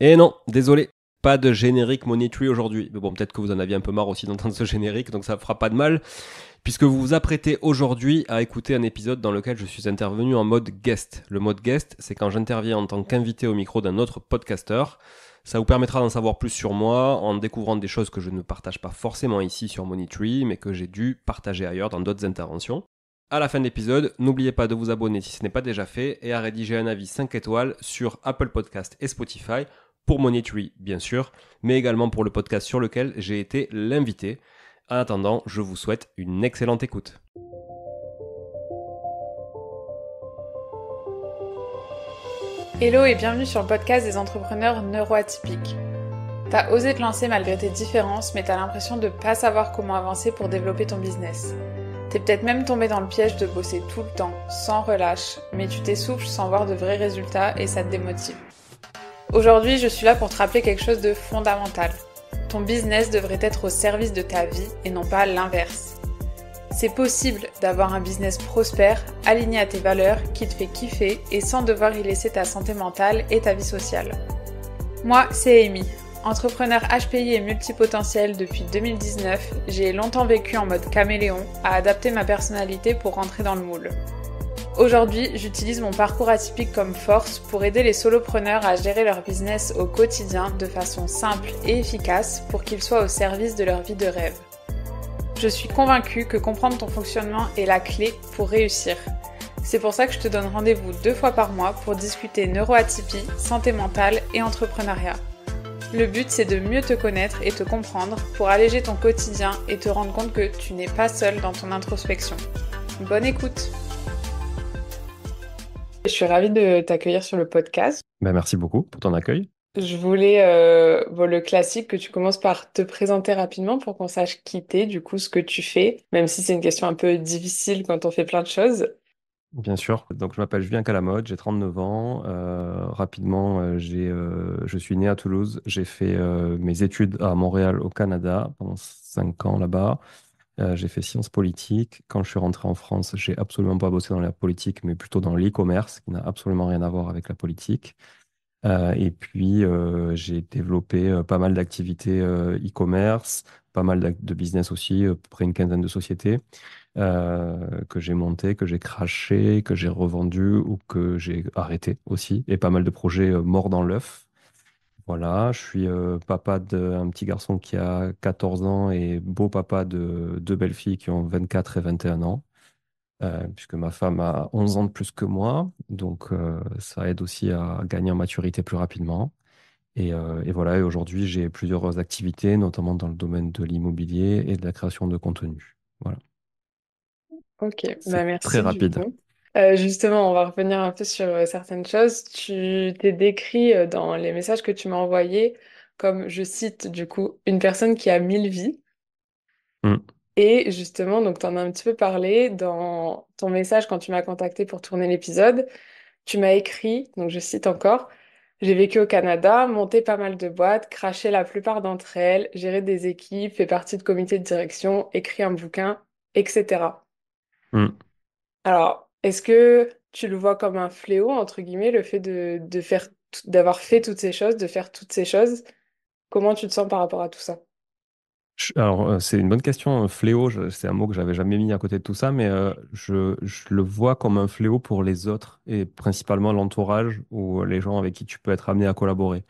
Et non, désolé, pas de générique Money Tree aujourd'hui. Mais bon, peut-être que vous en aviez un peu marre aussi d'entendre ce générique, donc ça fera pas de mal, puisque vous vous apprêtez aujourd'hui à écouter un épisode dans lequel je suis intervenu en mode guest. Le mode guest, c'est quand j'interviens en tant qu'invité au micro d'un autre podcasteur. Ça vous permettra d'en savoir plus sur moi en découvrant des choses que je ne partage pas forcément ici sur Money Tree, mais que j'ai dû partager ailleurs dans d'autres interventions. À la fin de l'épisode, n'oubliez pas de vous abonner si ce n'est pas déjà fait et à rédiger un avis 5 étoiles sur Apple Podcast et Spotify pour Money Tree, bien sûr, mais également pour le podcast sur lequel j'ai été l'invité. En attendant, je vous souhaite une excellente écoute. Hello et bienvenue sur le podcast des entrepreneurs neuroatypiques. T'as osé te lancer malgré tes différences, mais t'as l'impression de pas savoir comment avancer pour développer ton business. T'es peut-être même tombé dans le piège de bosser tout le temps, sans relâche, mais tu t'essouffles sans voir de vrais résultats et ça te démotive. Aujourd'hui, je suis là pour te rappeler quelque chose de fondamental. Ton business devrait être au service de ta vie et non pas l'inverse. C'est possible d'avoir un business prospère, aligné à tes valeurs, qui te fait kiffer et sans devoir y laisser ta santé mentale et ta vie sociale. Moi, c'est Amy. Entrepreneur HPI et multipotentiel depuis 2019, j'ai longtemps vécu en mode caméléon, à adapter ma personnalité pour rentrer dans le moule. Aujourd'hui, j'utilise mon parcours atypique comme force pour aider les solopreneurs à gérer leur business au quotidien de façon simple et efficace pour qu'ils soient au service de leur vie de rêve. Je suis convaincue que comprendre ton fonctionnement est la clé pour réussir. C'est pour ça que je te donne rendez-vous 2 fois par mois pour discuter neuroatypie, santé mentale et entrepreneuriat. Le but, c'est de mieux te connaître et te comprendre pour alléger ton quotidien et te rendre compte que tu n'es pas seul dans ton introspection. Bonne écoute! Je suis ravie de t'accueillir sur le podcast. Merci beaucoup pour ton accueil. Je voulais, le classique, que tu commences par te présenter rapidement pour qu'on sache qui t'es, du coup, ce que tu fais, même si c'est une question un peu difficile quand on fait plein de choses. Bien sûr. Donc, je m'appelle Julien Calamode, j'ai 39 ans. Rapidement, je suis né à Toulouse. J'ai fait mes études à Montréal, au Canada, pendant 5 ans là-bas. J'ai fait sciences politiques. Quand je suis rentré en France, j'ai absolument pas bossé dans la politique, mais plutôt dans l'e-commerce, qui n'a absolument rien à voir avec la politique. Et puis, j'ai développé pas mal d'activités e-commerce, pas mal de business aussi, à peu près une quinzaine de sociétés que j'ai montées, que j'ai crashées, que j'ai revendues ou que j'ai arrêtées aussi, et pas mal de projets morts dans l'œuf. Voilà, je suis papa d'un petit garçon qui a 14 ans et beau papa de deux belles filles qui ont 24 et 21 ans, puisque ma femme a 11 ans de plus que moi, donc ça aide aussi à gagner en maturité plus rapidement. Et voilà, et aujourd'hui, j'ai plusieurs activités, notamment dans le domaine de l'immobilier et de la création de contenu. Voilà, Ok, c'est bah très merci du rapide. coup. Justement, on va revenir un peu sur certaines choses. Tu t'es décrit dans les messages que tu m'as envoyés comme, je cite du coup, une personne qui a 1000 vies. Mm. Et justement, donc tu en as un petit peu parlé dans ton message quand tu m'as contacté pour tourner l'épisode. Tu m'as écrit, donc je cite encore, j'ai vécu au Canada, monté pas mal de boîtes, craché la plupart d'entre elles, géré des équipes, fait partie de comités de direction, écrit un bouquin, etc. Mm. Alors, est-ce que tu le vois comme un fléau, entre guillemets, le fait d'avoir fait toutes ces choses, de faire toutes ces choses? Comment tu te sens par rapport à tout ça? Alors, c'est une bonne question. Un fléau, c'est un mot que j'avais jamais mis à côté de tout ça, mais je le vois comme un fléau pour les autres et principalement l'entourage ou les gens avec qui tu peux être amené à collaborer.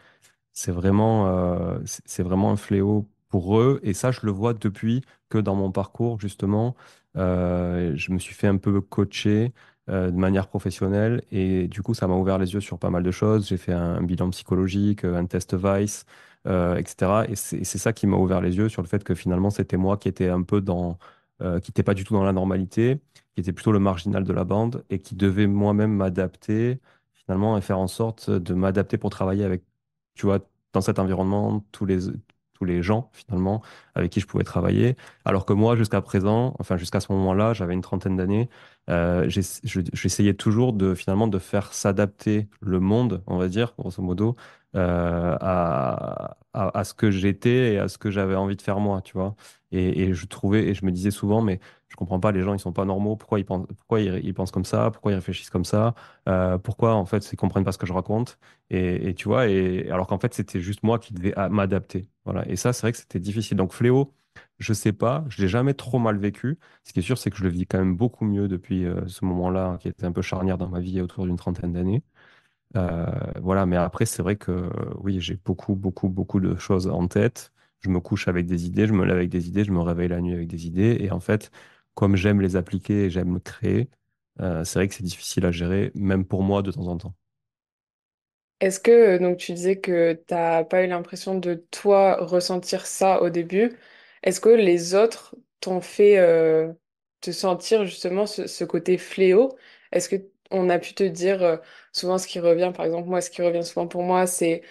C'est vraiment un fléau pour eux. Et ça, je le vois depuis que dans mon parcours, justement, je me suis fait un peu coacher de manière professionnelle. Et du coup, ça m'a ouvert les yeux sur pas mal de choses. J'ai fait un bilan psychologique, un test Vice, etc. Et c'est ça qui m'a ouvert les yeux sur le fait que finalement, c'était moi qui étais un peu qui n'était pas du tout dans la normalité, qui était plutôt le marginal de la bande et qui devait moi-même m'adapter finalement et faire en sorte de m'adapter pour travailler avec, tu vois, dans cet environnement, tous les gens, finalement, avec qui je pouvais travailler. Alors que moi, jusqu'à présent, enfin, jusqu'à ce moment-là, j'avais une trentaine d'années, J'essayais toujours de finalement de faire s'adapter le monde, on va dire, grosso modo, à ce que j'étais et à ce que j'avais envie de faire moi, tu vois. Et je trouvais, et je me disais souvent, mais je comprends pas, les gens, ils sont pas normaux, pourquoi ils pensent comme ça, pourquoi ils réfléchissent comme ça, pourquoi, en fait, ils comprennent pas ce que je raconte. Et tu vois, et alors qu'en fait, c'était juste moi qui devais m'adapter. Voilà. Et ça, c'est vrai que c'était difficile. Donc, Fléau, je sais pas, je l'ai jamais trop mal vécu. Ce qui est sûr, c'est que je le vis quand même beaucoup mieux depuis ce moment-là, qui était un peu charnière dans ma vie, autour d'une trentaine d'années. Voilà, mais après, c'est vrai que oui, j'ai beaucoup, beaucoup, beaucoup de choses en tête. Je me couche avec des idées, je me lève avec des idées, je me réveille la nuit avec des idées. Et en fait, comme j'aime les appliquer et j'aime créer, c'est vrai que c'est difficile à gérer, même pour moi de temps en temps. Est-ce que, donc tu disais que t'as pas eu l'impression de toi ressentir ça au début, est-ce que les autres t'ont fait te sentir justement ce côté fléau? Est-ce que on a pu te dire souvent ce qui revient, par exemple moi ce qui revient souvent pour moi c'est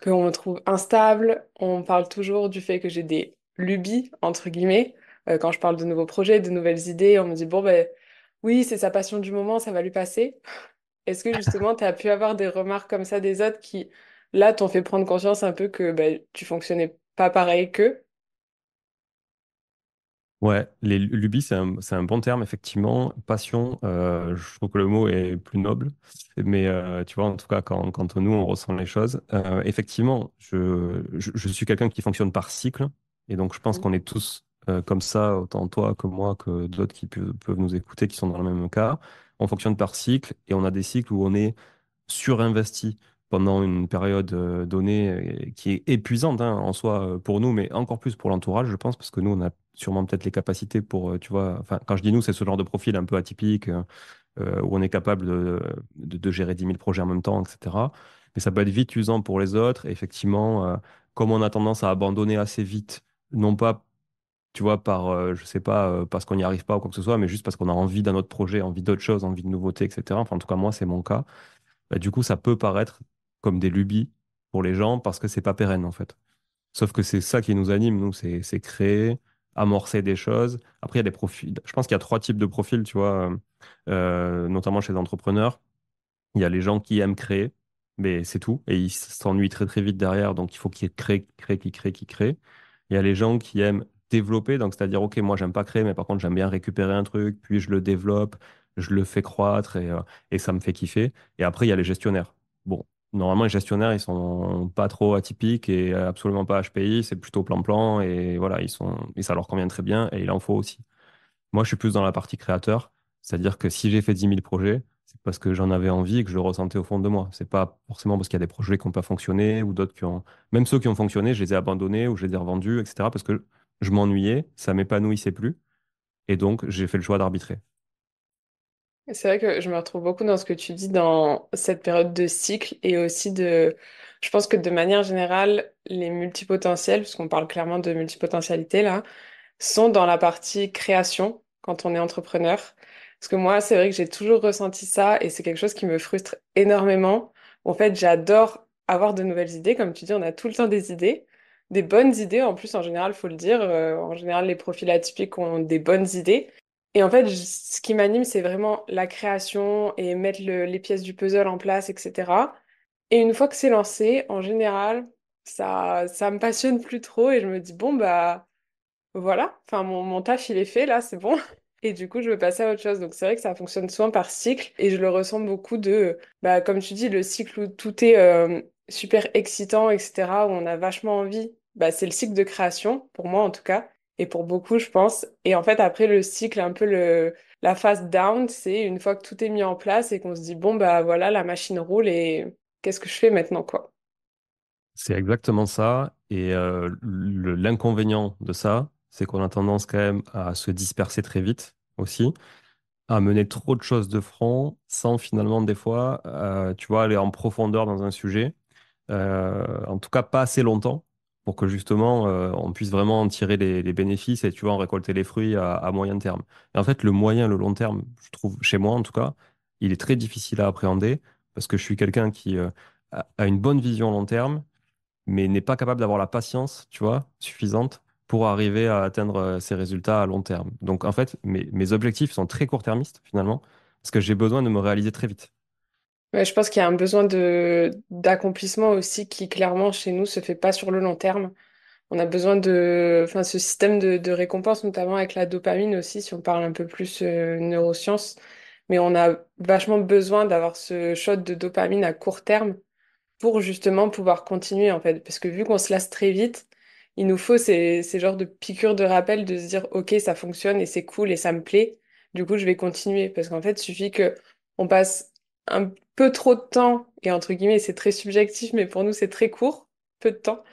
qu'on me trouve instable, on parle toujours du fait que j'ai des lubies entre guillemets. Quand je parle de nouveaux projets, de nouvelles idées, on me dit bon ben oui c'est sa passion du moment, ça va lui passer. Est-ce que justement, tu as pu avoir des remarques comme ça des autres qui, là, t'ont fait prendre conscience un peu que bah, tu fonctionnais pas pareil qu'eux? Ouais, les lubies, c'est un bon terme, effectivement. Passion, je trouve que le mot est plus noble. Mais tu vois, en tout cas, quand nous, on ressent les choses, effectivement, je suis quelqu'un qui fonctionne par cycle. Et donc, je pense Mhm. qu'on est tous comme ça, autant toi que moi, que d'autres qui peuvent nous écouter, qui sont dans le même cas. On fonctionne par cycle et on a des cycles où on est surinvesti pendant une période donnée qui est épuisante hein, en soi pour nous, mais encore plus pour l'entourage, je pense, parce que nous, on a sûrement peut-être les capacités pour, tu vois, enfin, quand je dis nous, c'est ce genre de profil un peu atypique où on est capable de gérer 10 000 projets en même temps, etc. Mais ça peut être vite usant pour les autres. Et effectivement, comme on a tendance à abandonner assez vite, non pas, tu vois, par, je sais pas, parce qu'on n'y arrive pas ou quoi que ce soit, mais juste parce qu'on a envie d'un autre projet, envie d'autre chose, envie de nouveautés, etc. Enfin, en tout cas, moi, c'est mon cas. Bah, du coup, ça peut paraître comme des lubies pour les gens parce que c'est pas pérenne en fait. Sauf que c'est ça qui nous anime, nous, c'est créer, amorcer des choses. Après, il y a des profils. Je pense qu'il y a trois types de profils, tu vois, notamment chez les entrepreneurs. Il y a les gens qui aiment créer, mais c'est tout. Et ils s'ennuient très très vite derrière, donc il faut qu'ils créent, créent, qu'ils créent, qu'ils créent. Il y a les gens qui aiment développer, donc c'est-à-dire, OK, moi j'aime pas créer, mais par contre j'aime bien récupérer un truc, puis je le développe, je le fais croître et ça me fait kiffer. Et après, il y a les gestionnaires. Bon, normalement, les gestionnaires, ils sont pas trop atypiques et absolument pas HPI, c'est plutôt plan-plan et voilà, et ça leur convient très bien et il en faut aussi. Moi, je suis plus dans la partie créateur, c'est-à-dire que si j'ai fait 10 000 projets, c'est parce que j'en avais envie et que je le ressentais au fond de moi. C'est pas forcément parce qu'il y a des projets qui n'ont pas fonctionné ou d'autres qui ont. Même ceux qui ont fonctionné, je les ai abandonnés ou je les ai revendus, etc. parce que je m'ennuyais, ça m'épanouissait plus et donc j'ai fait le choix d'arbitrer. C'est vrai que je me retrouve beaucoup dans ce que tu dis dans cette période de cycle et aussi de... Je pense que de manière générale, les multipotentiels, puisqu'on parle clairement de multipotentialité là, sont dans la partie création quand on est entrepreneur. Parce que moi, c'est vrai que j'ai toujours ressenti ça et c'est quelque chose qui me frustre énormément. En fait, j'adore avoir de nouvelles idées. Comme tu dis, on a tout le temps des idées, des bonnes idées en plus, en général, faut le dire. En général, les profils atypiques ont des bonnes idées. Et en fait, ce qui m'anime, c'est vraiment la création et mettre les pièces du puzzle en place, etc. Et une fois que c'est lancé, en général, ça me passionne plus trop et je me dis, bon, bah voilà, enfin mon taf il est fait là, c'est bon. Et du coup, je veux passer à autre chose. Donc c'est vrai que ça fonctionne souvent par cycle et je le ressens beaucoup de, bah, comme tu dis, le cycle où tout est super excitant, etc., où on a vachement envie. Bah, c'est le cycle de création, pour moi en tout cas, et pour beaucoup, je pense. Et en fait, après le cycle, un peu la phase down, c'est une fois que tout est mis en place et qu'on se dit, bon, bah voilà, la machine roule et qu'est-ce que je fais maintenant, quoi. C'est exactement ça. Et l'inconvénient de ça, c'est qu'on a tendance quand même à se disperser très vite aussi, à mener trop de choses de front sans finalement des fois, tu vois, aller en profondeur dans un sujet. En tout cas pas assez longtemps pour que justement on puisse vraiment en tirer les bénéfices et tu vois en récolter les fruits à moyen terme. Et en fait, le moyen, le long terme, je trouve, chez moi en tout cas, il est très difficile à appréhender parce que je suis quelqu'un qui a une bonne vision long terme, mais n'est pas capable d'avoir la patience, tu vois, suffisante pour arriver à atteindre ces résultats à long terme. Donc en fait, mes objectifs sont très court-termistes finalement, parce que j'ai besoin de me réaliser très vite. Ouais, je pense qu'il y a un besoin d'accomplissement aussi qui, clairement, chez nous, se fait pas sur le long terme. On a besoin enfin, ce système de récompense, notamment avec la dopamine aussi, si on parle un peu plus neurosciences. Mais on a vachement besoin d'avoir ce shot de dopamine à court terme pour justement pouvoir continuer, en fait. Parce que vu qu'on se lasse très vite, il nous faut ces genres de piqûres de rappel de se dire, OK, ça fonctionne et c'est cool et ça me plaît. Du coup, je vais continuer. Parce qu'en fait, il suffit que on passe un peu trop de temps, et entre guillemets, c'est très subjectif, mais pour nous, c'est très court, peu de temps.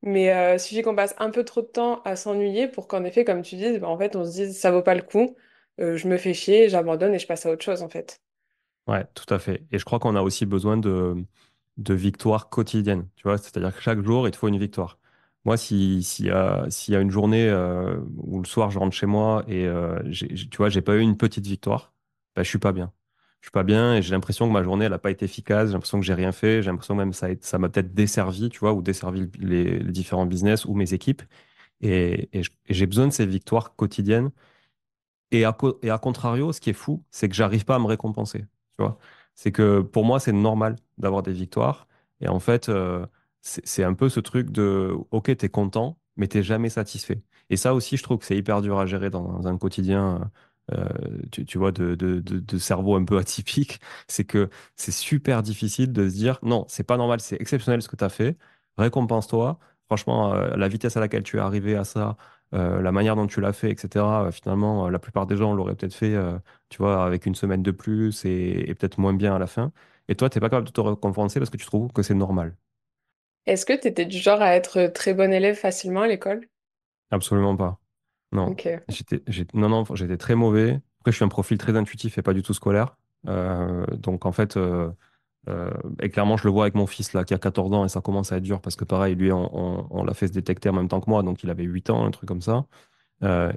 Mais il suffit qu'on passe un peu trop de temps à s'ennuyer pour qu'en effet, comme tu dis, bah, en fait, on se dise, ça vaut pas le coup, je me fais chier, j'abandonne et je passe à autre chose, en fait. Ouais, tout à fait. Et je crois qu'on a aussi besoin de victoires quotidiennes, tu vois, c'est-à-dire que chaque jour, il te faut une victoire. Moi, s'il y a une journée où le soir, je rentre chez moi et tu vois, j'ai pas eu une petite victoire, bah, je suis pas bien. Je suis pas bien et j'ai l'impression que ma journée, elle a pas été efficace, j'ai l'impression que j'ai rien fait, j'ai l'impression même que ça m'a peut-être desservi, tu vois, ou desservi les différents business ou mes équipes. Et j'ai besoin de ces victoires quotidiennes et à contrario, ce qui est fou, c'est que j'arrive pas à me récompenser. Tu vois? C'est que pour moi, c'est normal d'avoir des victoires. Et en fait, c'est un peu ce truc de, OK, t'es content, mais t'es jamais satisfait. Et ça aussi, je trouve que c'est hyper dur à gérer dans un quotidien, tu vois, de cerveau un peu atypique. C'est que c'est super difficile de se dire, non, c'est pas normal, c'est exceptionnel ce que tu as fait, récompense-toi. Franchement, la vitesse à laquelle tu es arrivé à ça, la manière dont tu l'as fait, etc. Finalement, la plupart des gens l'auraient peut-être fait, tu vois, avec une semaine de plus et peut-être moins bien à la fin. Et toi, t'es pas capable de te récompenser parce que tu trouves que c'est normal. Est-ce que tu étais du genre à être très bon élève facilement à l'école? Absolument pas. Non. Ok. Non, non, j'étais très mauvais. Après, je suis un profil très intuitif et pas du tout scolaire. Donc, en fait, et clairement, je le vois avec mon fils là, qui a 14 ans et ça commence à être dur parce que pareil, lui, on l'a fait se détecter en même temps que moi, donc il avait 8 ans, un truc comme ça.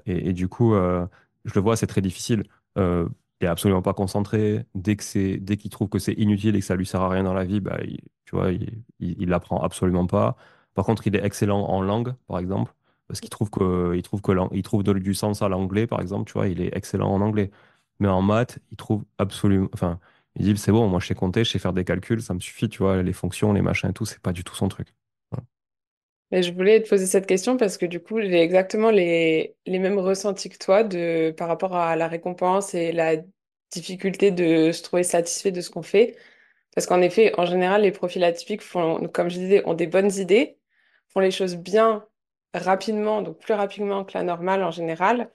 Et du coup, je le vois, c'est très difficile. Il est absolument pas concentré. Dès qu'il trouve que c'est inutile et que ça lui sert à rien dans la vie, bah, tu vois, il l'apprend absolument pas. Par contre, il est excellent en langue, par exemple, parce il trouve du sens à l'anglais, par exemple, tu vois, il est excellent en anglais. Mais en maths, il trouve absolument, enfin, il dit, c'est bon, moi, je sais compter, je sais faire des calculs, ça me suffit, tu vois, les fonctions, les machins et tout, c'est pas du tout son truc. Voilà. Mais je voulais te poser cette question parce que du coup, j'ai exactement les mêmes ressentis que toi par rapport à la récompense et la difficulté de se trouver satisfait de ce qu'on fait. Parce qu'en effet, en général, les profils atypiques font, comme je disais, ont des bonnes idées, font les choses bien rapidement, donc plus rapidement que la normale en général.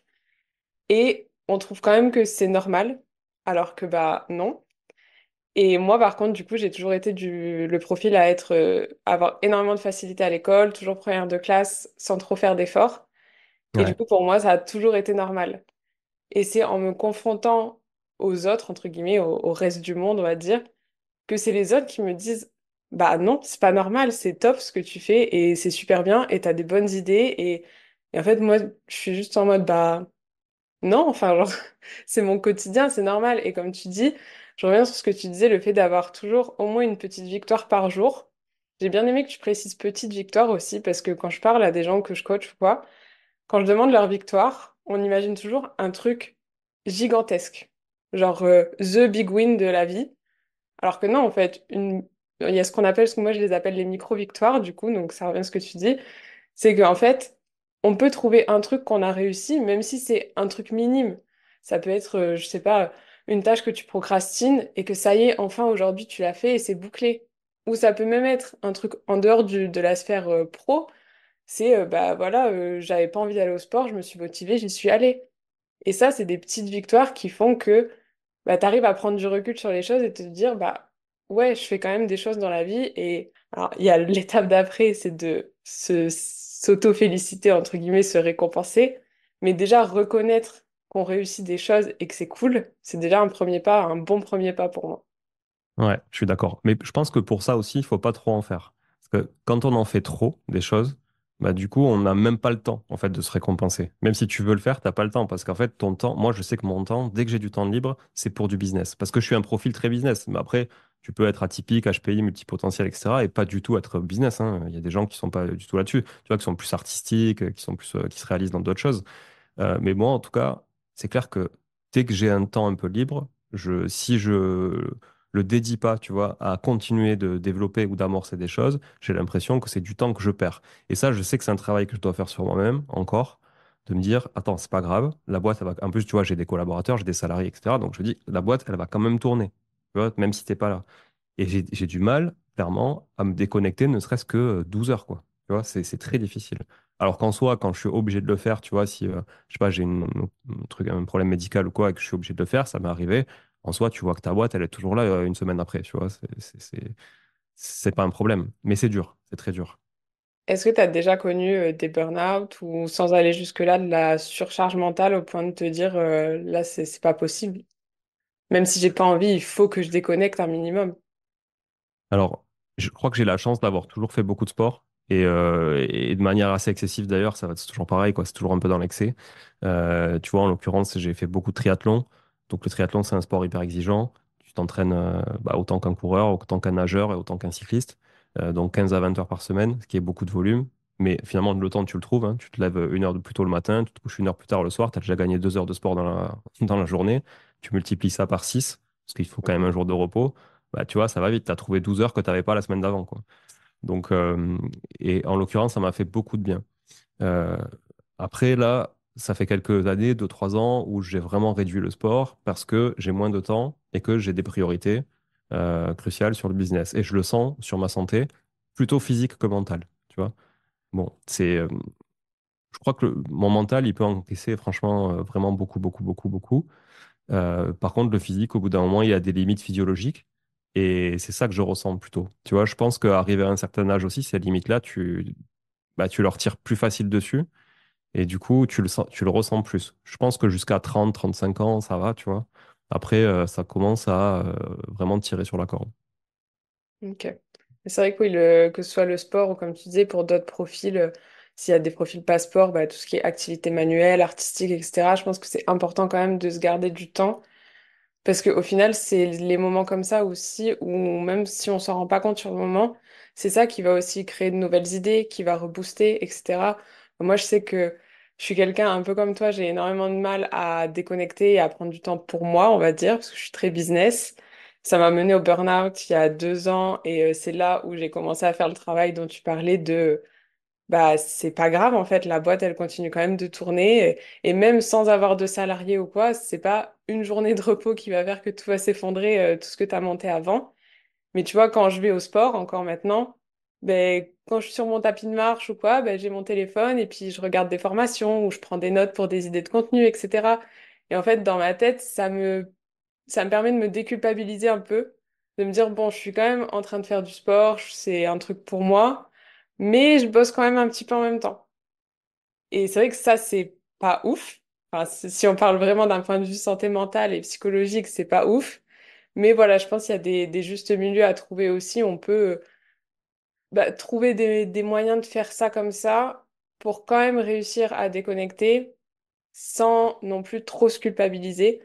Et on trouve quand même que c'est normal, alors que bah non. Et moi, par contre, du coup, j'ai toujours été le profil à avoir énormément de facilité à l'école, toujours première de classe, sans trop faire d'efforts. Et du Ouais, coup, pour moi, ça a toujours été normal. Et c'est en me confrontant aux autres, entre guillemets, au reste du monde, on va dire, que c'est les autres qui me disent, bah non, c'est pas normal, c'est top ce que tu fais et c'est super bien et t'as des bonnes idées. Et en fait, moi, je suis juste en mode, bah non, enfin, genre, c'est mon quotidien, c'est normal. Et comme tu dis, je reviens sur ce que tu disais, le fait d'avoir toujours au moins une petite victoire par jour. J'ai bien aimé que tu précises petite victoire aussi, parce que quand je parle à des gens que je coach ou quoi, quand je demande leur victoire, on imagine toujours un truc gigantesque. Genre, the big win de la vie. Alors que non, en fait, il y a ce qu'on appelle, ce que moi je les appelle les micro-victoires, du coup, donc ça revient à ce que tu dis, c'est qu'en fait, on peut trouver un truc qu'on a réussi, même si c'est un truc minime. Ça peut être, je sais pas, une tâche que tu procrastines et que ça y est, enfin aujourd'hui tu l'as fait et c'est bouclé. Ou ça peut même être un truc en dehors de la sphère pro, c'est bah voilà, j'avais pas envie d'aller au sport, je me suis motivée, j'y suis allée. Et ça, c'est des petites victoires qui font que bah, tu arrives à prendre du recul sur les choses et te dire, bah ouais, je fais quand même des choses dans la vie. Et alors, il y a l'étape d'après, c'est de s'auto-féliciter, entre guillemets, se récompenser. Mais déjà, reconnaître qu'on réussit des choses et que c'est cool, c'est déjà un premier pas, un bon premier pas pour moi. ouais, je suis d'accord. Mais je pense que pour ça aussi, il faut pas trop en faire. Parce que quand on en fait trop des choses, bah du coup, on n'a même pas le temps en fait de se récompenser. Même si tu veux le faire, t'as pas le temps parce qu'en fait, ton temps, moi, je sais que mon temps, dès que j'ai du temps libre, c'est pour du business. Parce que je suis un profil très business. Mais après, Tu peux être atypique, HPI, multipotentiel, etc. et pas du tout être business, hein. Il y a des gens qui sont pas du tout là-dessus, tu vois, qui sont plus artistiques, qui se réalisent dans d'autres choses. Mais moi, en tout cas, c'est clair que dès que j'ai un temps un peu libre, si je le dédie pas, tu vois, à continuer de développer ou d'amorcer des choses, j'ai l'impression que c'est du temps que je perds. Et ça, je sais que c'est un travail que je dois faire sur moi-même encore, de me dire, attends, c'est pas grave, la boîte, elle va... En plus, tu vois, j'ai des collaborateurs, j'ai des salariés, etc. Donc je dis, la boîte, elle va quand même tourner, tu vois, même si t'es pas là. Et j'ai du mal, clairement, à me déconnecter, ne serait-ce que 12 heures, quoi. Tu vois, c'est très difficile. Alors qu'en soi, quand je suis obligé de le faire, tu vois, si, je sais pas, j'ai un truc, un problème médical ou quoi, et que je suis obligé de le faire, ça m'est arrivé. En soi, tu vois que ta boîte, elle est toujours là une semaine après, tu vois. C'est pas un problème. Mais c'est dur, c'est très dur. Est-ce que tu as déjà connu des burn-out ou sans aller jusque-là, de la surcharge mentale au point de te dire là, c'est pas possible. Même si j'ai pas envie, il faut que je déconnecte un minimum. Alors, je crois que j'ai la chance d'avoir toujours fait beaucoup de sport et de manière assez excessive d'ailleurs, c'est toujours pareil, quoi, c'est toujours un peu dans l'excès. Tu vois, en l'occurrence, j'ai fait beaucoup de triathlon. Donc le triathlon, c'est un sport hyper exigeant. Tu t'entraînes bah, autant qu'un coureur, autant qu'un nageur et autant qu'un cycliste. Donc 15 à 20 heures par semaine, ce qui est beaucoup de volume. Mais finalement, le temps, tu le trouves, hein. Tu te lèves une heure de plus tôt le matin, tu te couches une heure plus tard le soir, tu as déjà gagné 2 heures de sport dans dans la journée. Tu multiplies ça par 6 parce qu'il faut quand même un jour de repos. Bah, tu vois, ça va vite. Tu as trouvé 12 heures que tu n'avais pas la semaine d'avant, quoi. Donc, et en l'occurrence, ça m'a fait beaucoup de bien. Euh, Après, là, ça fait quelques années, 2, 3 ans, où j'ai vraiment réduit le sport parce que j'ai moins de temps et que j'ai des priorités cruciales sur le business. Et je le sens sur ma santé, plutôt physique que mentale. Tu vois? Bon, je crois que mon mental, il peut encaisser franchement vraiment beaucoup, beaucoup, beaucoup, beaucoup. Par contre, le physique, au bout d'un moment, il y a des limites physiologiques. Et c'est ça que je ressens plutôt. Tu vois, je pense qu'arriver à un certain âge aussi, ces limites-là, bah, tu leur tires plus facile dessus. Et du coup, tu le ressens plus. Je pense que jusqu'à 30, 35 ans, ça va, tu vois. Après, ça commence à vraiment tirer sur la corde. Ok. Mais c'est vrai que oui, que ce soit le sport ou comme tu disais, pour d'autres profils, s'il y a des profils pas sport, bah, tout ce qui est activité manuelle, artistique, etc., je pense que c'est important quand même de se garder du temps. Parce qu'au final, c'est les moments comme ça aussi, où même si on s'en rend pas compte sur le moment, c'est ça qui va aussi créer de nouvelles idées, qui va rebooster, etc. Moi, je sais que je suis quelqu'un un peu comme toi, j'ai énormément de mal à déconnecter et à prendre du temps pour moi, on va dire, parce que je suis très business. Ça m'a mené au burn-out il y a 2 ans et c'est là où j'ai commencé à faire le travail dont tu parlais de bah, c'est pas grave, en fait, la boîte, elle continue quand même de tourner. Et même sans avoir de salariés ou quoi, c'est pas une journée de repos qui va faire que tout va s'effondrer, tout ce que tu as monté avant. Mais tu vois, quand je vais au sport, encore maintenant, ben, quand je suis sur mon tapis de marche ou quoi, ben, j'ai mon téléphone et puis je regarde des formations ou je prends des notes pour des idées de contenu, etc. Et en fait, dans ma tête, ça me permet de me déculpabiliser un peu, de me dire, bon, je suis quand même en train de faire du sport, c'est un truc pour moi, mais je bosse quand même un petit peu en même temps. Et c'est vrai que ça, c'est pas ouf. Enfin, si on parle vraiment d'un point de vue santé mentale et psychologique, c'est pas ouf. Mais voilà, je pense qu'il y a des justes milieux à trouver aussi. On peut bah, trouver des moyens de faire ça comme ça pour quand même réussir à déconnecter sans non plus trop se culpabiliser.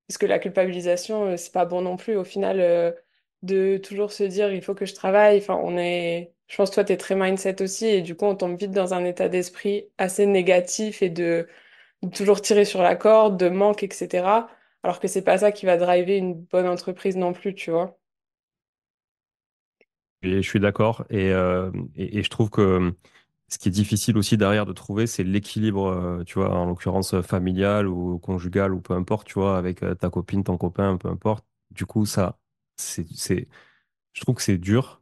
Parce que la culpabilisation, c'est pas bon non plus. Au final, de toujours se dire il faut que je travaille. Enfin, je pense que toi, tu es très mindset aussi. Et du coup, on tombe vite dans un état d'esprit assez négatif et de toujours tirer sur la corde, de manque, etc. Alors que c'est pas ça qui va driver une bonne entreprise non plus, tu vois. Et je suis d'accord. Et je trouve que ce qui est difficile aussi derrière de trouver, c'est l'équilibre, tu vois, en l'occurrence familial ou conjugal ou peu importe, tu vois, avec ta copine, ton copain, peu importe. Du coup, c'est, je trouve que c'est dur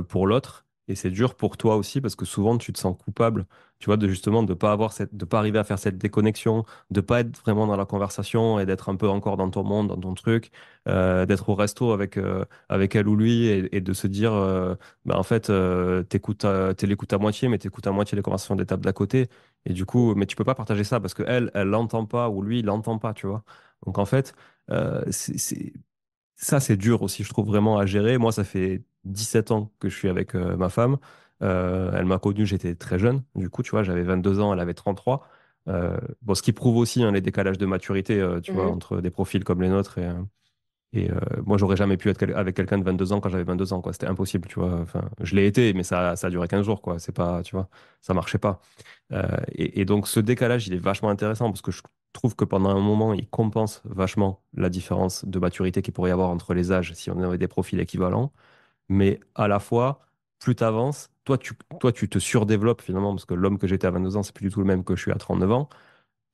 pour l'autre et c'est dur pour toi aussi parce que souvent tu te sens coupable, tu vois, de justement de pas arriver à faire cette déconnexion, de pas être vraiment dans la conversation et d'être un peu encore dans ton monde, dans ton truc, d'être au resto avec elle ou lui et de se dire, bah, en fait, t'es l'écoute à moitié, mais t'écoutes à moitié les conversations des tables d'à côté. Et du coup, mais tu peux pas partager ça parce que elle l'entend pas ou lui, il l'entend pas, tu vois. Donc en fait, ça, c'est dur aussi, je trouve vraiment à gérer. Moi, ça fait 17 ans que je suis avec ma femme. Elle m'a connu, j'étais très jeune. Du coup, tu vois, j'avais 22 ans, elle avait 33. Bon, ce qui prouve aussi hein, les décalages de maturité, tu vois, Mhm. entre des profils comme les nôtres. Et moi, j'aurais jamais pu être avec quelqu'un de 22 ans quand j'avais 22 ans, quoi. C'était impossible, tu vois. Enfin, je l'ai été, mais ça a duré 15 jours, quoi. C'est pas, tu vois, ça marchait pas. Et donc, ce décalage, il est vachement intéressant parce que je trouve que pendant un moment, il compense vachement la différence de maturité qu'il pourrait y avoir entre les âges si on avait des profils équivalents. Mais à la fois, plus tu avances, toi, tu te surdéveloppes finalement parce que l'homme que j'étais à 22 ans, c'est plus du tout le même que je suis à 39 ans.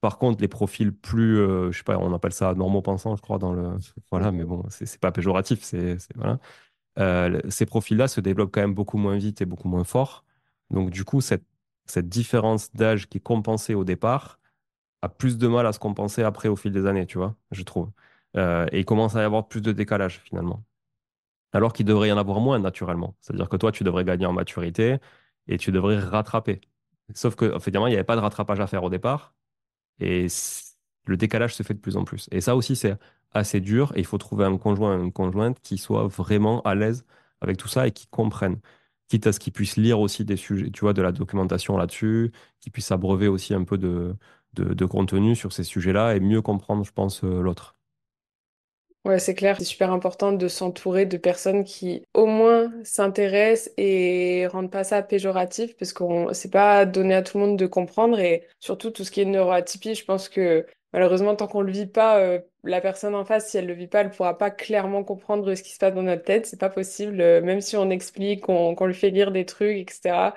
Par contre, les profils plus, je sais pas, on appelle ça normaux pensants, je crois, dans le. Voilà, mais Mhm. bon, c'est pas péjoratif, voilà. Ces profils-là se développent quand même beaucoup moins vite et beaucoup moins fort. Donc, du coup, cette différence d'âge qui est compensée au départ a plus de mal à se compenser après au fil des années, tu vois, je trouve. Et il commence à y avoir plus de décalage finalement. Alors qu'il devrait y en avoir moins naturellement. C'est-à-dire que toi, tu devrais gagner en maturité et tu devrais rattraper. Sauf que, finalement, il n'y avait pas de rattrapage à faire au départ. Et le décalage se fait de plus en plus. Et ça aussi, c'est assez dur. Et il faut trouver un conjoint, une conjointe qui soit vraiment à l'aise avec tout ça et qui comprenne. Quitte à ce qu'il puisse lire aussi des sujets, tu vois, de la documentation là-dessus, qui puisse abreuver aussi un peu de contenu sur ces sujets-là et mieux comprendre, je pense, l'autre. Ouais, c'est clair, c'est super important de s'entourer de personnes qui au moins s'intéressent et rendent pas ça péjoratif parce qu'on c'est pas donné à tout le monde de comprendre et surtout tout ce qui est neuroatypie, je pense que malheureusement tant qu'on le vit pas, la personne en face, si elle le vit pas, elle pourra pas clairement comprendre ce qui se passe dans notre tête, c'est pas possible, même si on explique, qu'on lui fait lire des trucs, etc.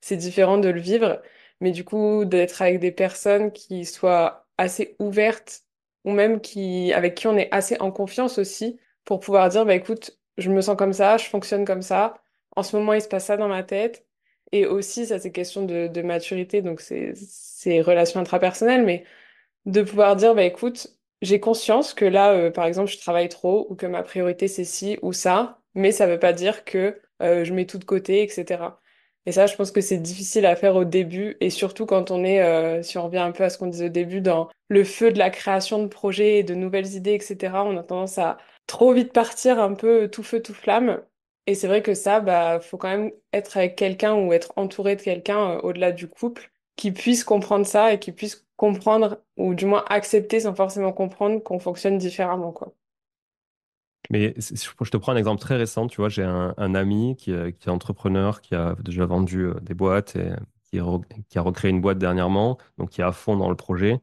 C'est différent de le vivre, mais du coup d'être avec des personnes qui soient assez ouvertes ou même avec qui on est assez en confiance aussi pour pouvoir dire, bah écoute, je me sens comme ça, je fonctionne comme ça, en ce moment il se passe ça dans ma tête. Et aussi, ça c'est question de maturité, donc c'est relations intrapersonnelles, mais de pouvoir dire, bah écoute, j'ai conscience que là, par exemple, je travaille trop ou que ma priorité c'est ci ou ça, mais ça veut pas dire que je mets tout de côté, etc. Et ça, je pense que c'est difficile à faire au début, et surtout quand on est, si on revient un peu à ce qu'on disait au début, dans le feu de la création de projets et de nouvelles idées, etc., on a tendance à trop vite partir un peu tout feu, tout flamme. Et c'est vrai que ça, bah, faut quand même être avec quelqu'un ou être entouré de quelqu'un au-delà du couple qui puisse comprendre ça et qui puisse comprendre, ou du moins accepter sans forcément comprendre qu'on fonctionne différemment, quoi. Mais je te prends un exemple très récent. Tu vois, j'ai un ami qui est entrepreneur, qui a déjà vendu des boîtes et qui a recréé une boîte dernièrement, donc qui est à fond dans le projet.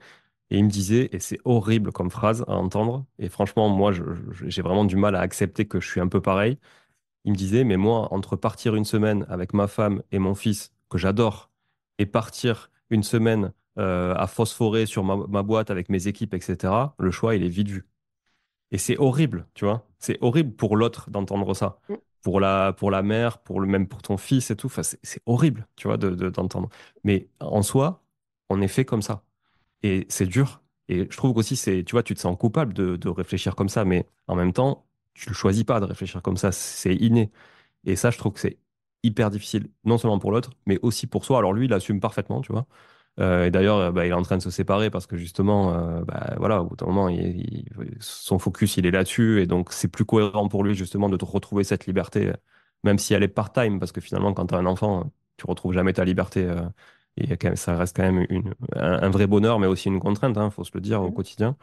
Et il me disait, et c'est horrible comme phrase à entendre, et franchement, moi, j'ai vraiment du mal à accepter que je suis un peu pareil. Il me disait, mais moi, entre partir une semaine avec ma femme et mon fils, que j'adore, et partir une semaine à phosphorer sur ma boîte avec mes équipes, etc., le choix, il est vite vu. Et c'est horrible, tu vois. C'est horrible pour l'autre d'entendre ça. Mm. Pour la mère, même pour ton fils et tout. Enfin, c'est horrible, tu vois, d'entendre. Mais en soi, on est fait comme ça. Et c'est dur. Et je trouve qu'aussi, tu vois, tu te sens coupable de réfléchir comme ça, mais en même temps, tu ne choisis pas de réfléchir comme ça. C'est inné. Et ça, je trouve que c'est hyper difficile, non seulement pour l'autre, mais aussi pour soi. Alors lui, il assume parfaitement, tu vois. Et d'ailleurs, bah, il est en train de se séparer parce que justement, bah, voilà, au bout d'un moment, son focus, il est là-dessus. Et donc, c'est plus cohérent pour lui, justement, de te retrouver cette liberté, même si elle est part-time, parce que finalement, quand tu as un enfant, tu retrouves jamais ta liberté. Et ça reste quand même un vrai bonheur, mais aussi une contrainte, il faut se le dire au Mhm. quotidien,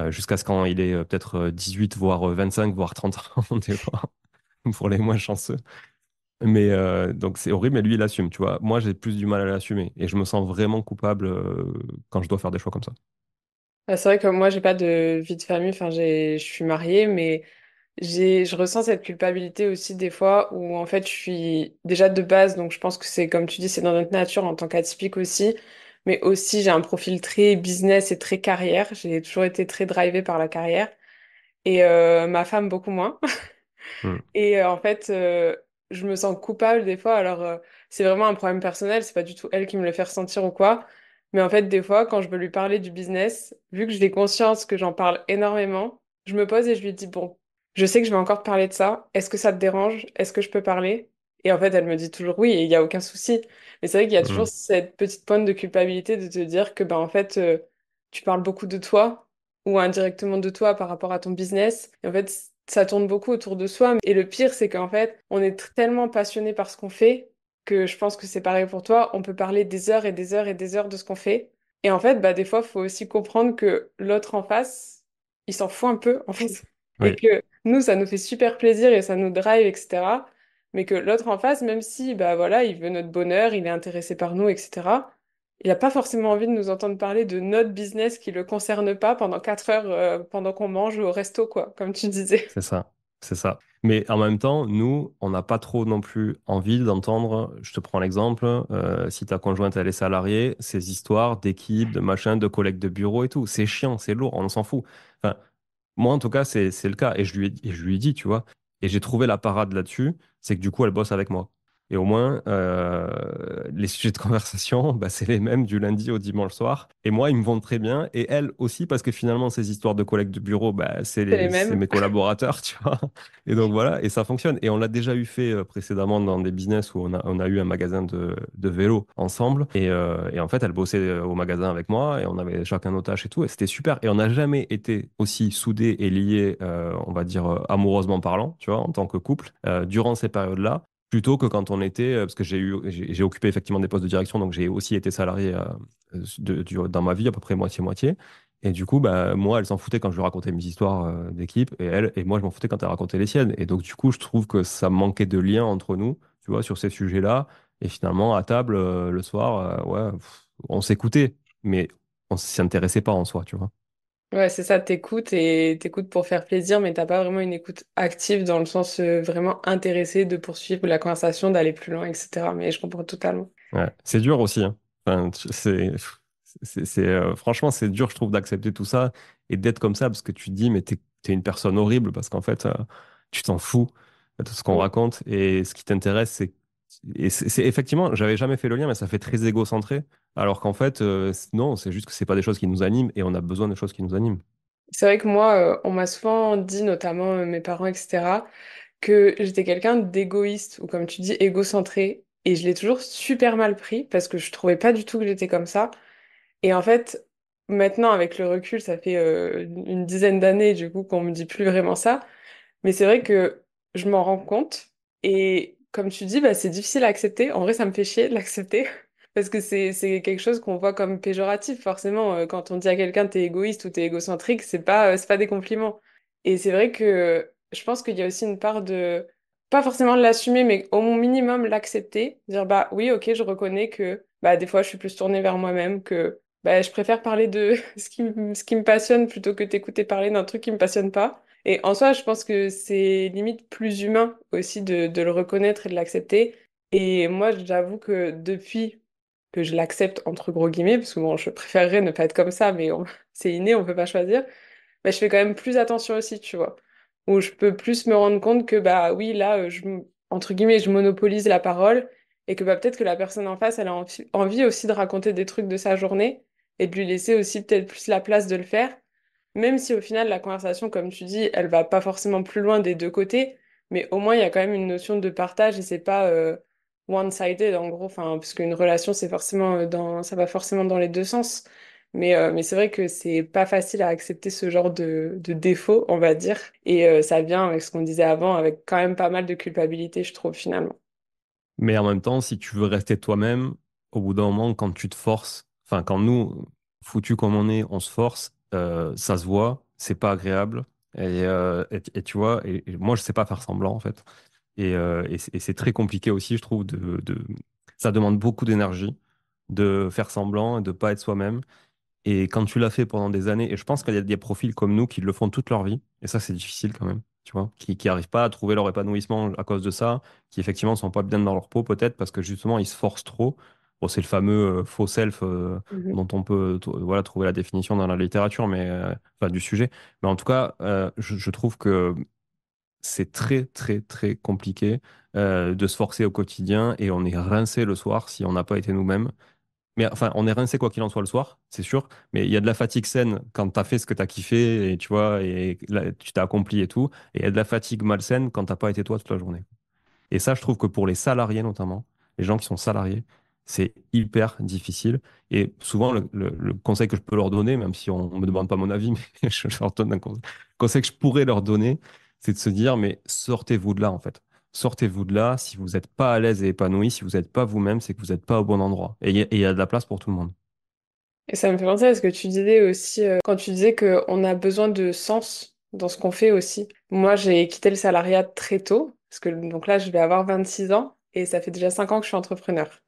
jusqu'à ce quand il est peut-être 18, voire 25, voire 30 ans, des fois, pour les moins chanceux. Mais donc c'est horrible, mais lui, il assume, tu vois. Moi, j'ai plus du mal à l'assumer et je me sens vraiment coupable quand je dois faire des choix comme ça. Bah, c'est vrai que moi, j'ai pas de vie de famille, enfin, je suis mariée, mais je ressens cette culpabilité aussi des fois où en fait je suis déjà de base, donc je pense que c'est comme tu dis, c'est dans notre nature en tant qu'atypique aussi, mais aussi j'ai un profil très business et très carrière, j'ai toujours été très drivée par la carrière et ma femme beaucoup moins. Mm. Et en fait, je me sens coupable des fois. Alors, c'est vraiment un problème personnel, c'est pas du tout elle qui me le fait ressentir ou quoi. Mais en fait, des fois, quand je veux lui parler du business, vu que j'ai conscience que j'en parle énormément, je me pose et je lui dis, bon, je sais que je vais encore te parler de ça. Est-ce que ça te dérange? Est-ce que je peux parler? Et en fait, elle me dit toujours oui et il n'y a aucun souci. Mais c'est vrai qu'il y a toujours Mm. cette petite pointe de culpabilité de te dire que, ben, en fait, tu parles beaucoup de toi ou indirectement de toi par rapport à ton business. Et en fait, ça tourne beaucoup autour de soi. Et le pire, c'est qu'en fait, on est tellement passionné par ce qu'on fait que je pense que c'est pareil pour toi. On peut parler des heures et des heures et des heures de ce qu'on fait. Et en fait, bah, des fois, il faut aussi comprendre que l'autre en face, il s'en fout un peu, en fait. et Oui, que nous, ça nous fait super plaisir et ça nous drive, etc. Mais que l'autre en face, même si bah voilà, il veut notre bonheur, il est intéressé par nous, etc. Il n'a pas forcément envie de nous entendre parler de notre business qui le concerne pas pendant 4 heures pendant qu'on mange au resto, quoi, comme tu disais. c'est ça. C'est ça. Mais en même temps, nous, on n'a pas trop non plus envie d'entendre, je te prends l'exemple, si ta conjointe elle est salariée, ces histoires d'équipe, de machin, de collègues de bureau et tout. C'est chiant, c'est lourd, on s'en fout. Enfin, moi, en tout cas, c'est le cas. Et je lui ai dit, tu vois. Et j'ai trouvé la parade là-dessus, c'est que du coup, elle bosse avec moi. Et au moins, les sujets de conversation, bah, c'est les mêmes du lundi au dimanche soir. Et moi, ils me vont très bien. Et elle aussi, parce que finalement, ces histoires de collègues de bureau, bah, C'est les c'est mêmes. mes collaborateurs, tu vois. Et donc voilà, et ça fonctionne. Et on l'a déjà eu fait précédemment dans des business où on a eu un magasin de vélo ensemble. Et en fait, elle bossait au magasin avec moi et on avait chacun nos tâches et tout. Et c'était super. Et on n'a jamais été aussi soudés et liés, on va dire, amoureusement parlant, tu vois, en tant que couple, durant ces périodes-là. Plutôt que quand on était, parce que j'ai occupé effectivement des postes de direction, donc j'ai aussi été salarié dans ma vie, à peu près moitié-moitié. Et du coup, bah, moi, elle s'en foutait quand je lui racontais mes histoires d'équipe, et moi, je m'en foutais quand elle racontait les siennes. Et donc, du coup, je trouve que ça manquait de lien entre nous, tu vois, sur ces sujets-là. Et finalement, à table, le soir, ouais, on s'écoutait, mais on s'y intéressait pas en soi, tu vois. Ouais, c'est ça, t'écoutes et t'écoutes pour faire plaisir, mais t'as pas vraiment une écoute active dans le sens vraiment intéressé de poursuivre la conversation, d'aller plus loin, etc. Mais je comprends totalement. Ouais, c'est dur aussi, hein. Enfin, franchement, c'est dur, je trouve, d'accepter tout ça et d'être comme ça parce que tu te dis, mais t'es une personne horrible parce qu'en fait, tu t'en fous de tout ce qu'on Mm. raconte et ce qui t'intéresse, effectivement, j'avais jamais fait le lien, mais ça fait très égocentré. Alors qu'en fait, non, c'est juste que c'est pas des choses qui nous animent et on a besoin de choses qui nous animent. C'est vrai que moi, on m'a souvent dit, notamment mes parents, etc., que j'étais quelqu'un d'égoïste ou comme tu dis, égocentré. Et je l'ai toujours super mal pris parce que je trouvais pas du tout que j'étais comme ça. Et en fait, maintenant, avec le recul, ça fait une dizaine d'années, du coup, qu'on me dit plus vraiment ça. Mais c'est vrai que je m'en rends compte. Et comme tu dis, bah, c'est difficile à accepter. En vrai, ça me fait chier de l'accepter. Parce que c'est quelque chose qu'on voit comme péjoratif, forcément. Quand on dit à quelqu'un t'es égoïste ou t'es égocentrique, c'est pas des compliments. Et c'est vrai que je pense qu'il y a aussi une part de, pas forcément de l'assumer, mais au minimum l'accepter. Dire, bah oui, ok, je reconnais que bah, des fois je suis plus tournée vers moi-même, que bah, je préfère parler de ce qui me passionne plutôt que t'écouter parler d'un truc qui me passionne pas. Et en soi, je pense que c'est limite plus humain aussi de le reconnaître et de l'accepter. Et moi, j'avoue que depuis que je l'accepte entre gros guillemets, parce que bon, je préférerais ne pas être comme ça, mais c'est inné, on peut pas choisir, bah, je fais quand même plus attention aussi, tu vois. Où je peux plus me rendre compte que, bah oui, là, entre guillemets, je monopolise la parole et que bah, peut-être que la personne en face, elle a envie aussi de raconter des trucs de sa journée et de lui laisser aussi peut-être plus la place de le faire. Même si au final, la conversation, comme tu dis, elle va pas forcément plus loin des deux côtés, mais au moins, il y a quand même une notion de partage et c'est pas one-sided en gros, enfin, parce qu'une relation, c'est forcément ça va forcément dans les deux sens. Mais c'est vrai que c'est pas facile à accepter ce genre de défaut, on va dire. Et ça vient avec ce qu'on disait avant, avec quand même pas mal de culpabilité, je trouve, finalement. Mais en même temps, si tu veux rester toi-même, au bout d'un moment, quand tu te forces, enfin, quand nous, foutus comme on est, on se force, ça se voit, c'est pas agréable. Et tu vois, et moi, je sais pas faire semblant, en fait. Et c'est très compliqué aussi, je trouve, ça demande beaucoup d'énergie de faire semblant et de pas être soi-même. Et quand tu l'as fait pendant des années, et je pense qu'il y a des profils comme nous qui le font toute leur vie, et ça c'est difficile quand même, tu vois, qui n'arrivent pas à trouver leur épanouissement à cause de ça, qui effectivement sont pas bien dans leur peau peut-être parce que justement ils se forcent trop. Bon, c'est le fameux faux self Mhm. dont on peut voilà, trouver la définition dans la littérature, mais enfin du sujet. Mais en tout cas, je trouve que c'est très très très compliqué de se forcer au quotidien et on est rincé le soir si on n'a pas été nous-mêmes. Mais enfin, on est rincé quoi qu'il en soit le soir, c'est sûr. Mais il y a de la fatigue saine quand tu as fait ce que tu as kiffé et tu vois, et là, tu t'as accompli et tout. Et il y a de la fatigue malsaine quand t'as pas été toi toute la journée. Et ça, je trouve que pour les salariés notamment, les gens qui sont salariés, c'est hyper difficile. Et souvent, le conseil que je peux leur donner, même si on ne me demande pas mon avis, mais je leur donne un conseil que je pourrais leur donner, c'est de se dire, mais sortez-vous de là, en fait. Sortez-vous de là. Si vous n'êtes pas à l'aise et épanoui, si vous n'êtes pas vous-même, c'est que vous n'êtes pas au bon endroit. Et il y a de la place pour tout le monde. Et ça me fait penser à ce que tu disais aussi quand tu disais qu'on a besoin de sens. dans ce qu'on fait aussi. Moi, j'ai quitté le salariat très tôt, parce que donc là, je vais avoir 26 ans et ça fait déjà 5 ans que je suis entrepreneur.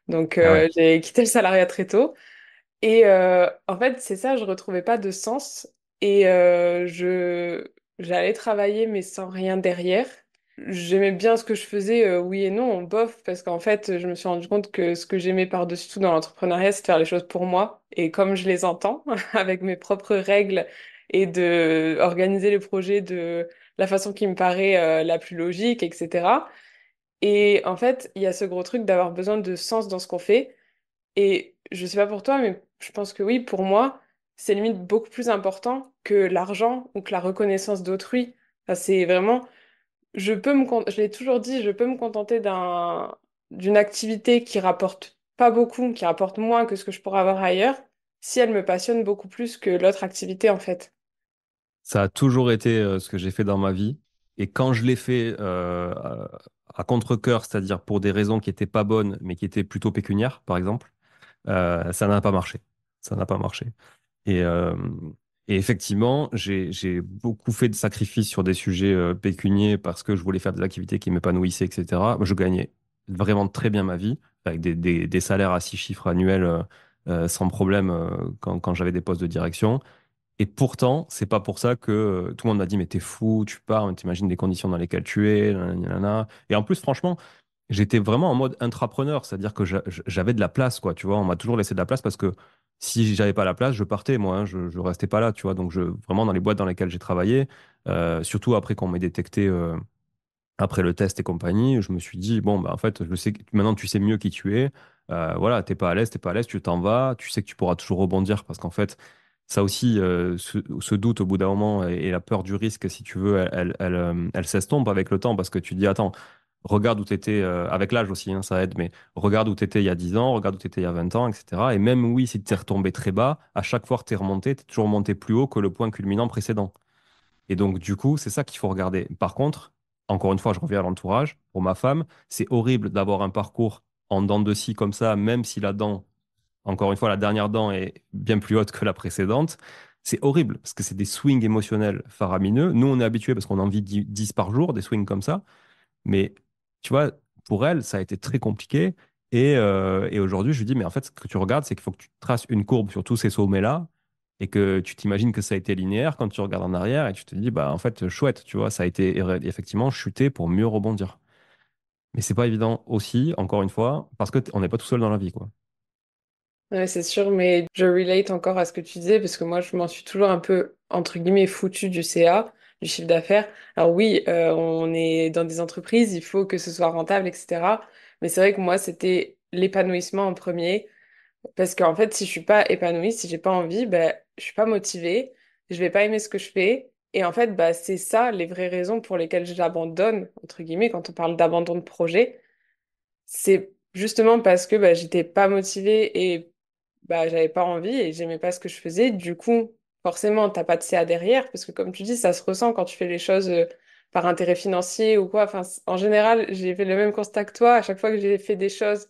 Donc, Ah ouais. j'ai quitté le salariat très tôt. Et en fait, c'est ça, je retrouvais pas de sens. Et j'allais travailler, mais sans rien derrière. J'aimais bien ce que je faisais, oui et non, bof, parce qu'en fait, je me suis rendu compte que ce que j'aimais par-dessus tout dans l'entrepreneuriat, c'est de faire les choses pour moi, et comme je les entends, avec mes propres règles, et de organiser les projets de la façon qui me paraît, la plus logique, etc. Et en fait, il y a ce gros truc d'avoir besoin de sens dans ce qu'on fait. Et je sais pas pour toi, mais je pense que oui, pour moi, c'est limite beaucoup plus important que l'argent ou que la reconnaissance d'autrui. Enfin, c'est vraiment, je l'ai toujours dit, je peux me contenter d'une activité qui rapporte pas beaucoup, qui rapporte moins que ce que je pourrais avoir ailleurs, si elle me passionne beaucoup plus que l'autre activité, en fait. Ça a toujours été ce que j'ai fait dans ma vie. Et quand je l'ai fait à contre-cœur, c'est-à-dire pour des raisons qui n'étaient pas bonnes, mais qui étaient plutôt pécuniaires, par exemple, ça n'a pas marché. Ça n'a pas marché. Et, euh, et effectivement, j'ai beaucoup fait de sacrifices sur des sujets pécuniers parce que je voulais faire des activités qui m'épanouissaient, etc. Je gagnais vraiment très bien ma vie, avec des salaires à 6 chiffres annuels sans problème quand j'avais des postes de direction. Et pourtant, c'est pas pour ça que tout le monde m'a dit, mais t'es fou, tu pars, t'imagines les conditions dans lesquelles tu es, nanana, nanana. Et en plus, franchement, j'étais vraiment en mode intrapreneur, c'est-à-dire que j'avais de la place, quoi, tu vois. On m'a toujours laissé de la place parce que si j'avais pas la place, je partais, moi, hein, je restais pas là, tu vois. Donc, vraiment, dans les boîtes dans lesquelles j'ai travaillé, surtout après qu'on m'ait détecté, après le test et compagnie, je me suis dit, bon, bah, en fait, je sais que maintenant, tu sais mieux qui tu es. Voilà, t'es pas à l'aise, tu t'en vas, tu sais que tu pourras toujours rebondir parce qu'en fait, ça aussi, ce doute au bout d'un moment et la peur du risque, si tu veux, elle s'estompe avec le temps parce que tu te dis, attends, regarde où tu étais, avec l'âge aussi, hein, ça aide, mais regarde où tu étais il y a 10 ans, regarde où tu étais il y a 20 ans, etc. Et même oui, si tu es retombé très bas, à chaque fois que tu es remonté, tu es toujours monté plus haut que le point culminant précédent. Et donc, du coup, c'est ça qu'il faut regarder. Par contre, encore une fois, je reviens à l'entourage. Pour ma femme, c'est horrible d'avoir un parcours en dents de scie comme ça, même si la dent, encore une fois, la dernière dent est bien plus haute que la précédente. C'est horrible parce que c'est des swings émotionnels faramineux. Nous, on est habitués parce qu'on en vit 10 par jour, des swings comme ça. Mais tu vois, pour elle, ça a été très compliqué. Et aujourd'hui, je lui dis, mais en fait, ce que tu regardes, c'est qu'il faut que tu traces une courbe sur tous ces sommets-là et que tu t'imagines que ça a été linéaire quand tu regardes en arrière et tu te dis, bah en fait, chouette, tu vois, ça a été effectivement chuté pour mieux rebondir. Mais c'est pas évident aussi, encore une fois, parce que on n'est pas tout seul dans la vie, quoi. Ouais, c'est sûr, mais je relate encore à ce que tu disais, parce que moi, je m'en suis toujours un peu, entre guillemets, foutu du CA, du chiffre d'affaires. Alors oui, on est dans des entreprises, il faut que ce soit rentable, etc. Mais c'est vrai que moi, c'était l'épanouissement en premier, parce qu'en fait, si je suis pas épanouie, si j'ai pas envie, ben, je suis pas motivée, je vais pas aimer ce que je fais. Et en fait, bah, c'est ça les vraies raisons pour lesquelles j'abandonne, entre guillemets, quand on parle d'abandon de projet. C'est justement parce que bah, j'étais pas motivée et bah, j'avais pas envie et j'aimais pas ce que je faisais. Du coup, forcément, t'as pas de CA derrière parce que, comme tu dis, ça se ressent quand tu fais les choses par intérêt financier ou quoi. Enfin, en général, j'ai fait le même constat que toi. À chaque fois que j'ai fait des choses,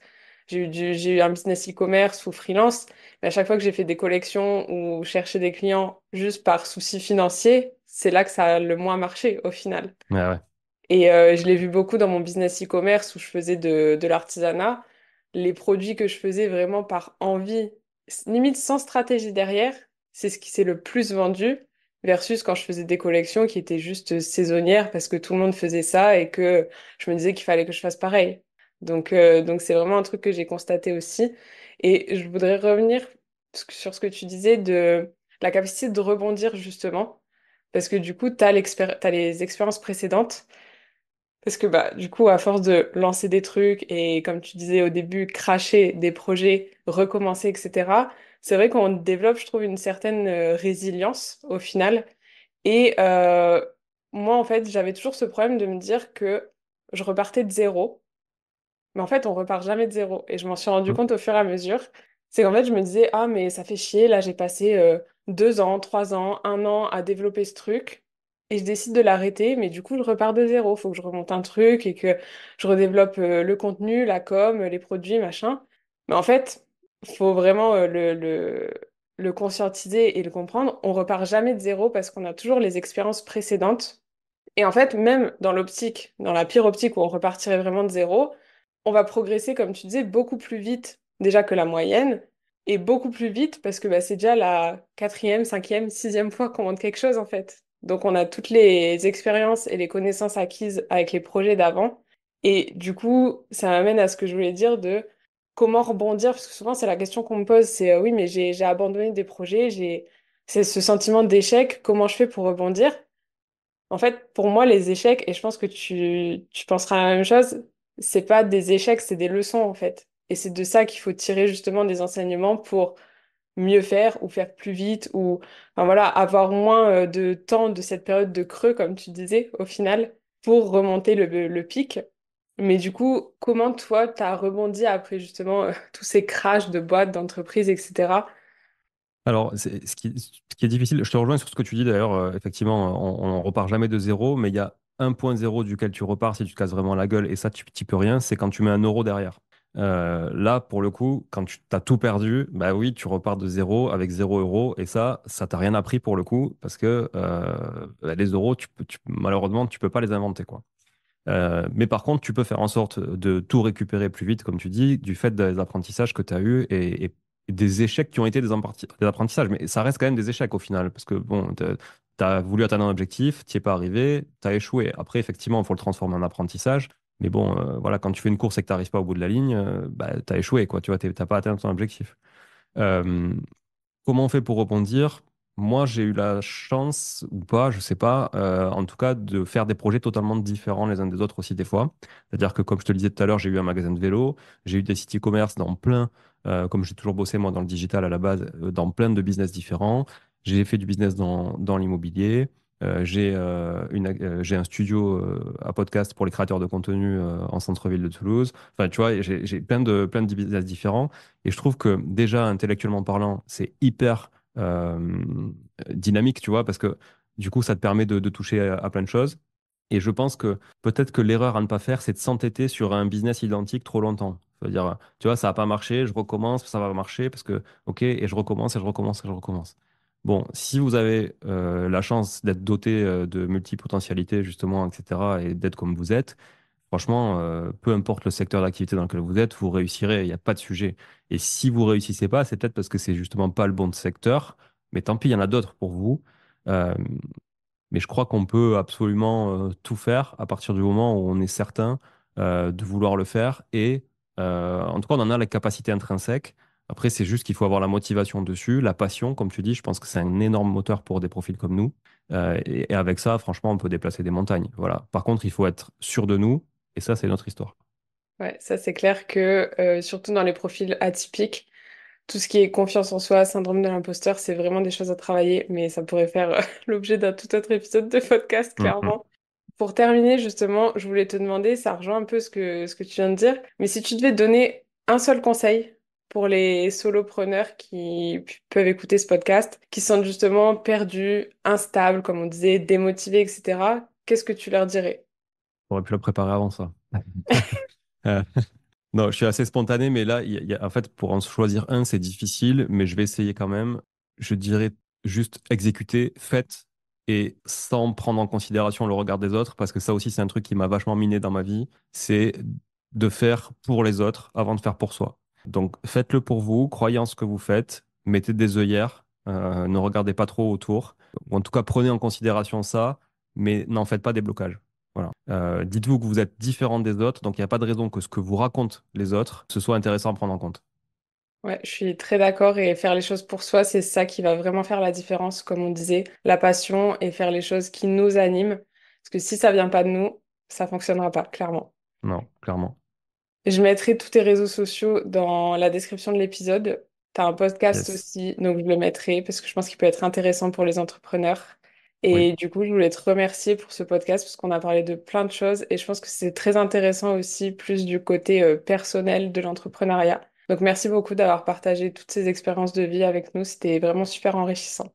j'ai eu un business e-commerce ou freelance, mais à chaque fois que j'ai fait des collections ou cherché des clients juste par souci financier, c'est là que ça a le moins marché au final. Ouais, ouais. Et je l'ai vu beaucoup dans mon business e-commerce où je faisais de l'artisanat. Les produits que je faisais vraiment par envie, limite sans stratégie derrière, c'est ce qui s'est le plus vendu, versus quand je faisais des collections qui étaient juste saisonnières parce que tout le monde faisait ça et que je me disais qu'il fallait que je fasse pareil. Donc c'est vraiment un truc que j'ai constaté aussi. Et je voudrais revenir sur ce que tu disais de la capacité de rebondir justement, parce que du coup, t'as les expériences précédentes. Parce que bah du coup, à force de lancer des trucs et comme tu disais au début, cracher des projets, recommencer, etc., c'est vrai qu'on développe, je trouve, une certaine résilience au final. Et moi, en fait, j'avais toujours ce problème de me dire que je repartais de zéro. Mais en fait, on repart jamais de zéro. Et je m'en suis rendu Mm. compte au fur et à mesure. C'est qu'en fait, je me disais, ah, mais ça fait chier, là, j'ai passé 2 ans, 3 ans, 1 an à développer ce truc. Et je décide de l'arrêter, mais du coup, je repars de zéro. Faut que je remonte un truc et que je redéveloppe le contenu, la com, les produits, machin. Mais en fait, faut vraiment le conscientiser et le comprendre, on repart jamais de zéro parce qu'on a toujours les expériences précédentes. Et en fait, même dans l'optique, dans la pire optique où on repartirait vraiment de zéro, on va progresser, comme tu disais, beaucoup plus vite déjà que la moyenne, et beaucoup plus vite parce que bah, c'est déjà la quatrième, cinquième, sixième fois qu'on monte quelque chose en fait. Donc on a toutes les expériences et les connaissances acquises avec les projets d'avant. Et du coup, ça m'amène à ce que je voulais dire de comment rebondir, parce que souvent c'est la question qu'on me pose, c'est oui, mais j'ai abandonné des projets, c'est ce sentiment d'échec, comment je fais pour rebondir? En fait, pour moi, les échecs, et je pense que tu penseras la même chose, c'est pas des échecs, c'est des leçons en fait. Et c'est de ça qu'il faut tirer justement des enseignements pour mieux faire ou faire plus vite ou enfin, voilà, avoir moins de temps de cette période de creux, comme tu disais, au final, pour remonter le pic. Mais du coup, comment toi, t'as rebondi après justement tous ces crashs de boîtes, d'entreprises, etc. Alors, ce qui est difficile, je te rejoins sur ce que tu dis d'ailleurs, effectivement, on repart jamais de zéro, mais il y a un point zéro duquel tu repars si tu te casses vraiment la gueule, et ça, tu n'y peux rien, c'est quand tu mets un euro derrière. Là, pour le coup, quand tu as tout perdu, bah oui, tu repars de zéro avec 0 euros, et ça t'a rien appris pour le coup, parce que bah, les euros, malheureusement, tu peux pas les inventer, quoi. Mais par contre, tu peux faire en sorte de tout récupérer plus vite, comme tu dis, du fait des apprentissages que tu as eus et des échecs qui ont été des apprentissages. Mais ça reste quand même des échecs au final, parce que bon, tu as voulu atteindre un objectif, tu n'y es pas arrivé, tu as échoué. Après, effectivement, il faut le transformer en apprentissage. Mais bon, voilà, quand tu fais une course et que tu n'arrives pas au bout de la ligne, bah, tu as échoué, quoi. Tu vois, t'as pas atteint ton objectif. Euh, Comment on fait pour rebondir? Moi, j'ai eu la chance, ou pas, je sais pas, en tout cas, de faire des projets totalement différents les uns des autres aussi des fois. C'est-à-dire que, comme je te le disais tout à l'heure, j'ai eu un magasin de vélo, j'ai eu des sites e-commerce dans plein, comme j'ai toujours bossé moi dans le digital à la base, dans plein de business différents. J'ai fait du business dans l'immobilier. J'ai un studio à podcast pour les créateurs de contenu en centre-ville de Toulouse. Enfin, tu vois, j'ai plein de business différents. Et je trouve que déjà, intellectuellement parlant, c'est hyper dynamique, tu vois, parce que du coup, ça te permet de toucher à plein de choses. Et je pense que peut-être que l'erreur à ne pas faire, c'est de s'entêter sur un business identique trop longtemps. C'est-à-dire, tu vois, ça n'a pas marché, je recommence, ça va marcher parce que, ok, et je recommence, et je recommence, et je recommence. Bon, si vous avez la chance d'être doté de multipotentialités, justement, etc., et d'être comme vous êtes, franchement, peu importe le secteur d'activité dans lequel vous êtes, vous réussirez, il n'y a pas de sujet. Et si vous réussissez pas, c'est peut-être parce que c'est justement pas le bon secteur, mais tant pis, il y en a d'autres pour vous. Euh, mais je crois qu'on peut absolument tout faire à partir du moment où on est certain de vouloir le faire. Et en tout cas, on en a la capacité intrinsèque. Après, c'est juste qu'il faut avoir la motivation dessus, la passion, comme tu dis. Je pense que c'est un énorme moteur pour des profils comme nous. Et avec ça, franchement, on peut déplacer des montagnes. Voilà. Par contre, il faut être sûr de nous. Et ça, c'est notre histoire. Ouais, ça c'est clair que surtout dans les profils atypiques, tout ce qui est confiance en soi, syndrome de l'imposteur, c'est vraiment des choses à travailler, mais ça pourrait faire l'objet d'un tout autre épisode de podcast, Mm, mm. clairement. Pour terminer, justement, je voulais te demander, ça rejoint un peu ce que tu viens de dire, mais si tu devais donner un seul conseil pour les solopreneurs qui peuvent écouter ce podcast, qui sont justement perdus, instables, comme on disait, démotivés, etc., qu'est-ce que tu leur dirais? J'aurais pu le préparer avant ça. Euh, Non, je suis assez spontané, mais là, en fait, pour en choisir un, c'est difficile, mais je vais essayer quand même. Je dirais juste exécuter, faites, et sans prendre en considération le regard des autres, parce que ça aussi, c'est un truc qui m'a vachement miné dans ma vie, c'est de faire pour les autres avant de faire pour soi. Donc, faites-le pour vous, croyez en ce que vous faites, mettez des œillères, ne regardez pas trop autour, ou en tout cas, prenez en considération ça, mais n'en faites pas des blocages. Voilà. Dites-vous que vous êtes différent des autres, donc il n'y a pas de raison que ce que vous racontent les autres, ce soit intéressant à prendre en compte. Ouais, je suis très d'accord et faire les choses pour soi, c'est ça qui va vraiment faire la différence, comme on disait, la passion et faire les choses qui nous animent. Parce que si ça vient pas de nous, ça fonctionnera pas, clairement. Non, clairement. Je mettrai tous tes réseaux sociaux dans la description de l'épisode. T'as un podcast Yes. aussi, donc je le mettrai parce que je pense qu'il peut être intéressant pour les entrepreneurs. Oui. Et du coup, je voulais te remercier pour ce podcast parce qu'on a parlé de plein de choses et je pense que c'est très intéressant aussi, plus du côté personnel de l'entrepreneuriat. Donc merci beaucoup d'avoir partagé toutes ces expériences de vie avec nous. C'était vraiment super enrichissant.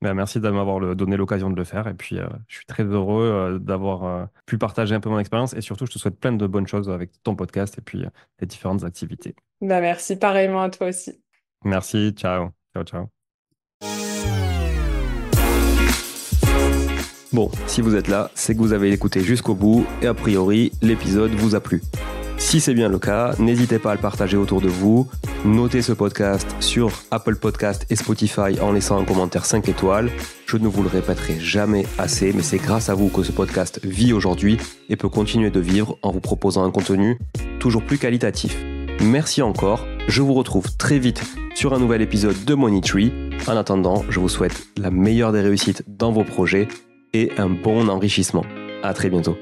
Ben, merci de m'avoir donné l'occasion de le faire. Et puis, je suis très heureux d'avoir pu partager un peu mon expérience. Et surtout, je te souhaite plein de bonnes choses avec ton podcast et puis les différentes activités. Bah merci pareillement à toi aussi. Merci. Ciao. Ciao, ciao. Bon, si vous êtes là, c'est que vous avez écouté jusqu'au bout et a priori, l'épisode vous a plu. Si c'est bien le cas, n'hésitez pas à le partager autour de vous. Notez ce podcast sur Apple Podcast et Spotify en laissant un commentaire 5 étoiles. Je ne vous le répéterai jamais assez, mais c'est grâce à vous que ce podcast vit aujourd'hui et peut continuer de vivre en vous proposant un contenu toujours plus qualitatif. Merci encore, je vous retrouve très vite sur un nouvel épisode de Money Tree. En attendant, je vous souhaite la meilleure des réussites dans vos projets et un bon enrichissement. À très bientôt.